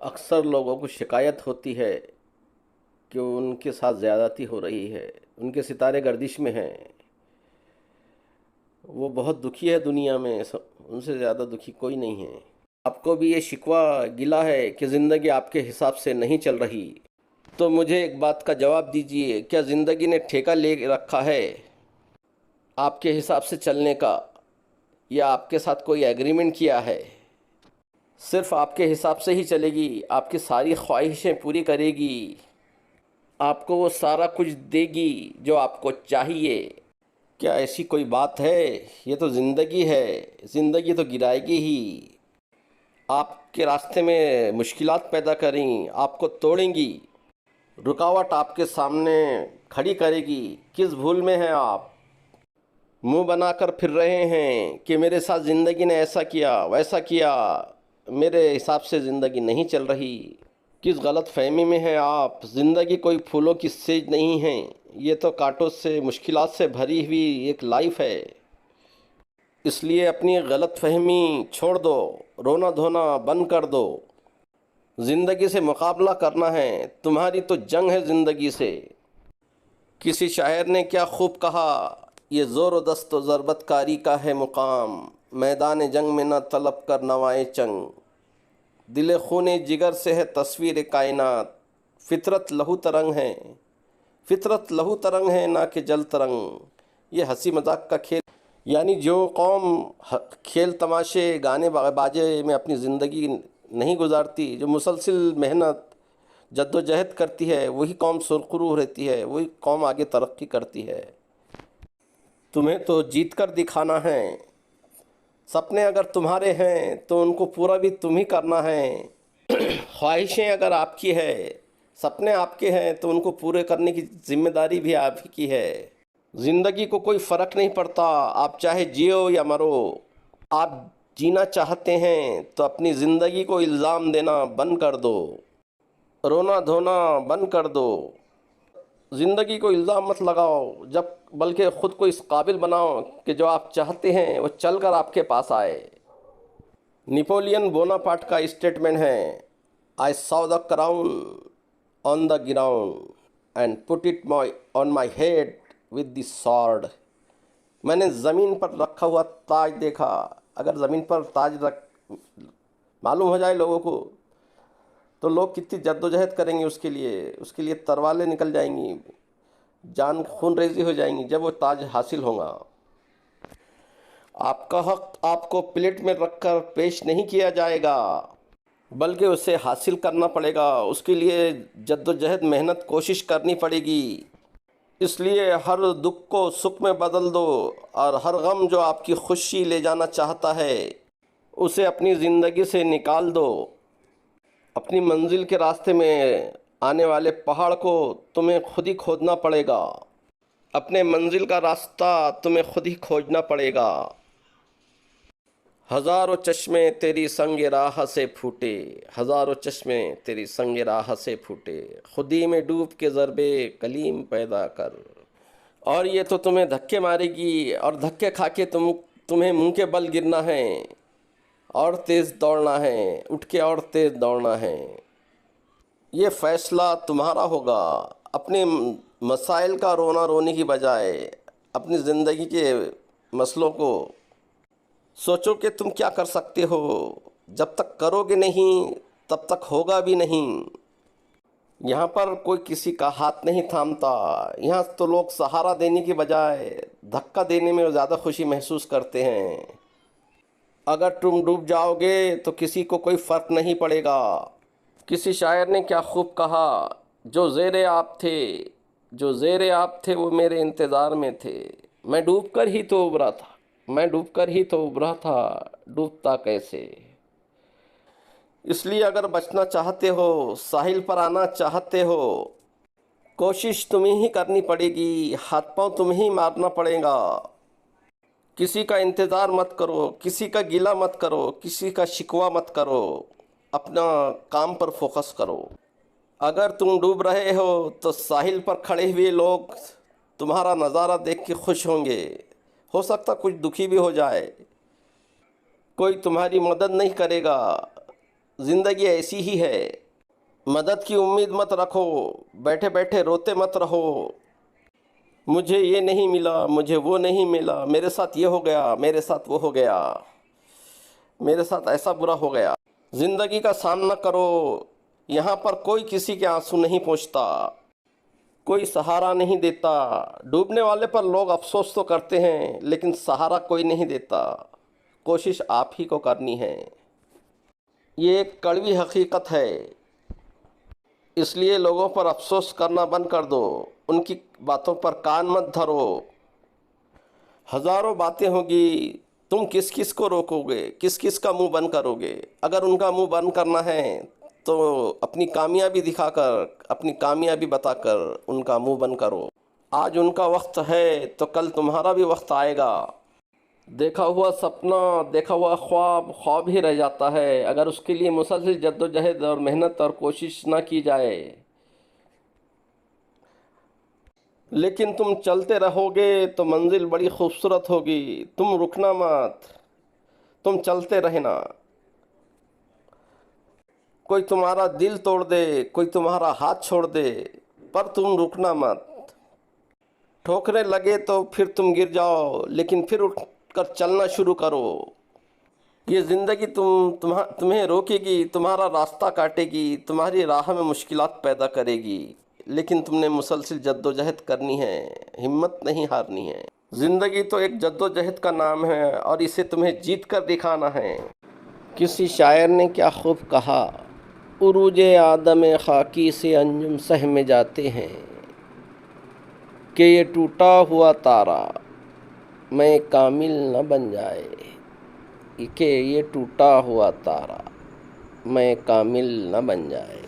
اکثر لوگوں کو شکایت ہوتی ہے کہ ان کے ساتھ زیادتی ہو رہی ہے، ان کے ستارے گردش میں ہیں، وہ بہت دکھی ہے دنیا میں، ان سے زیادہ دکھی کوئی نہیں ہے۔ آپ کو بھی یہ شکوہ گلا ہے کہ زندگی آپ کے حساب سے نہیں چل رہی، تو مجھے ایک بات کا جواب دیجئے، کیا زندگی نے ٹھیکہ لے رکھا ہے آپ کے حساب سے چلنے کا، یا آپ کے ساتھ کوئی ایگریمنٹ کیا ہے؟ صرف آپ کے حساب سے ہی چلے گی، آپ کی ساری خواہشیں پوری کرے گی، آپ کو وہ سارا کچھ دے گی جو آپ کو چاہیے؟ کیا ایسی کوئی بات ہے؟ یہ تو زندگی ہے، زندگی تو گرائے گی ہی، آپ کے راستے میں مشکلات پیدا کریں، آپ کو توڑیں گی، رکاوٹ آپ کے سامنے کھڑی کرے گی۔ کس بھول میں ہیں آپ؟ منہ بنا کر پھر رہے ہیں کہ میرے ساتھ زندگی نے ایسا کیا ویسا کیا، میرے حساب سے زندگی نہیں چل رہی۔ کس غلط فہمی میں ہیں آپ؟ زندگی کوئی پھولوں کی سیج نہیں ہے، یہ تو کانٹوں سے، مشکلات سے بھری ہوئی ایک لائف ہے۔ اس لیے اپنی غلط فہمی چھوڑ دو، رونا دھونا بند کر دو۔ زندگی سے مقابلہ کرنا ہے، تمہاری تو جنگ ہے زندگی سے۔ کسی شاعر نے کیا خوب کہا، یہ زور و دست و ضربت کاری کا ہے مقام، میدان جنگ میں نہ طلب کر نوائے چنگ، دل خون جگر سے ہے تصویر کائنات، فطرت لہو ترنگ ہے، فطرت لہو ترنگ ہے نہ کہ جل ترنگ۔ یہ ہنسی مذاق کا کھیل، یعنی جو قوم کھیل تماشے گانے باجے میں اپنی زندگی نہیں گزارتی، جو مسلسل محنت جد و جہد کرتی ہے، وہی قوم سرخرو رہتی ہے، وہی قوم آگے ترقی کرتی ہے۔ تمہیں تو جیت کر دکھانا ہے، سپنے اگر تمہارے ہیں تو ان کو پورا بھی تم ہی کرنا ہے۔ خواہشیں اگر آپ کی ہے، سپنے آپ کے ہیں، تو ان کو پورے کرنے کی ذمہ داری بھی آپ ہی کی ہے۔ زندگی کو کوئی فرق نہیں پڑتا، آپ چاہے جیو یا مرو۔ آپ جینا چاہتے ہیں تو اپنی زندگی کو الزام دینا بند کر دو، رونا دھونا بند کر دو، زندگی کو الزام مت لگاؤ، بلکہ خود کو اس قابل بناؤ کہ جو آپ چاہتے ہیں وہ چل کر آپ کے پاس آئے۔ نیپولین بوناپارٹ کا اسٹیٹمنٹ ہے، آئی saw the crown on the ground and put it on my head with the sword۔ میں نے زمین پر رکھا ہوا تاج دیکھا۔ اگر زمین پر تاج معلوم ہو جائے لوگوں کو تو لوگ کتنی جد و جہد کریں گے، اس کے لیے تلواریں نکل جائیں گی، جان خون ریزی ہو جائیں گی جب وہ تاج حاصل ہوگا۔ آپ کا حق آپ کو پلیٹ میں رکھ کر پیش نہیں کیا جائے گا، بلکہ اسے حاصل کرنا پڑے گا، اس کے لیے جد و جہد، محنت، کوشش کرنی پڑے گی۔ اس لیے ہر دکھ کو سکھ میں بدل دو، اور ہر غم جو آپ کی خوشی لے جانا چاہتا ہے اسے اپنی زندگی سے نکال دو۔ اپنی منزل کے راستے میں آنے والے پہاڑ کو تمہیں خود ہی کھودنا پڑے گا، اپنے منزل کا راستہ تمہیں خود ہی کھوجنا پڑے گا۔ ہزاروں چشمے تیری سنگ راہ سے پھوٹے، ہزاروں چشمے تیری سنگ راہ سے پھوٹے، خودی میں ڈوب کے ضرب کلیم پیدا کر۔ اور یہ تو تمہیں دھکے مارے گی، اور دھکے کھا کے تمہیں منہ کے بل گرنا ہے، اور تیز دوڑنا ہے، اٹھ کے اور تیز دوڑنا ہے۔ یہ فیصلہ تمہارا ہوگا۔ اپنے مسائل کا رونا رونے کی بجائے اپنی زندگی کے مسئلوں کو سوچو کہ تم کیا کر سکتے ہو۔ جب تک کرو گے نہیں تب تک ہوگا بھی نہیں۔ یہاں پر کوئی کسی کا ہاتھ نہیں تھامتا، یہاں تو لوگ سہارا دینے کی بجائے دھکا دینے میں زیادہ خوشی محسوس کرتے ہیں۔ اگر تم ڈوب جاؤ گے تو کسی کو کوئی فرق نہیں پڑے گا۔ کسی شاعر نے کیا خوب کہا، جو زیر آپ تھے، جو زیر آپ تھے وہ میرے انتظار میں تھے، میں ڈوب کر ہی تو ابھرا تھا، میں ڈوب کر ہی تو ابھرا تھا، ڈوبتا کیسے۔ اس لیے اگر بچنا چاہتے ہو، ساحل پر آنا چاہتے ہو، کوشش تمہیں ہی کرنی پڑے گی، ہاتھ پاؤں تمہیں ہی مارنا پڑے گا۔ کسی کا انتظار مت کرو، کسی کا گلہ مت کرو، کسی کا شکوہ مت کرو، اپنا کام پر فوکس کرو۔ اگر تم ڈوب رہے ہو تو ساحل پر کھڑے ہوئے لوگ تمہارا نظارہ دیکھ کے خوش ہوں گے، ہو سکتا کچھ دکھی بھی ہو جائے، کوئی تمہاری مدد نہیں کرے گا، زندگی ایسی ہی ہے، مدد کی امید مت رکھو، بیٹھے بیٹھے روتے مت رہو، مجھے یہ نہیں ملا، مجھے وہ نہیں ملا، میرے ساتھ یہ ہو گیا، میرے ساتھ وہ ہو گیا، میرے ساتھ ایسا برا ہو گیا۔ زندگی کا سامنا کرو، یہاں پر کوئی کسی کے آنسو نہیں پوچھتا، کوئی سہارا نہیں دیتا۔ ڈوبنے والے پر لوگ افسوس تو کرتے ہیں لیکن سہارا کوئی نہیں دیتا، کوشش آپ ہی کو کرنی ہے۔ یہ ایک کڑوی حقیقت ہے، اس لیے لوگوں پر افسوس کرنا بند کر دو، ان کی باتوں پر کان مت دھرو۔ ہزاروں باتیں ہوگی، تم کس کس کو روکو گے، کس کس کا منہ بند کرو گے؟ اگر ان کا منہ بند کرنا ہے تو اپنی کامیابی دکھا کر، اپنی کامیابی بتا کر ان کا منہ بند کرو۔ آج ان کا وقت ہے تو کل تمہارا بھی وقت آئے گا۔ دیکھا ہوا سپنا، دیکھا ہوا خواب خواب ہی رہ جاتا ہے اگر اس کے لیے مسلسل جد و جہد اور محنت اور کوشش نہ کی جائے۔ لیکن تم چلتے رہو گے تو منزل بڑی خوبصورت ہوگی، تم رکنا مت، تم چلتے رہنا۔ کوئی تمہارا دل توڑ دے، کوئی تمہارا ہاتھ چھوڑ دے، پر تم رکنا مت۔ ٹھوکریں لگے تو پھر تم گر جاؤ لیکن پھر اٹھ کر چلنا شروع کرو۔ یہ زندگی تمہیں روکے گی، تمہارا راستہ کاٹے گی، تمہاری راہ میں مشکلات پیدا کرے گی، لیکن تم نے مسلسل جد و جہد کرنی ہے، ہمت نہیں ہارنی ہے۔ زندگی تو ایک جد و جہد کا نام ہے اور اسے تمہیں جیت کر دکھانا ہے۔ کسی شاعر نے کیا خوب کہا، عروج آدم خاکی سے انجم سہمے جاتے ہیں کہ یہ ٹوٹا ہوا تارا میں کامل نہ بن جائے، کہ یہ ٹوٹا ہوا تارا میں کامل نہ بن جائے۔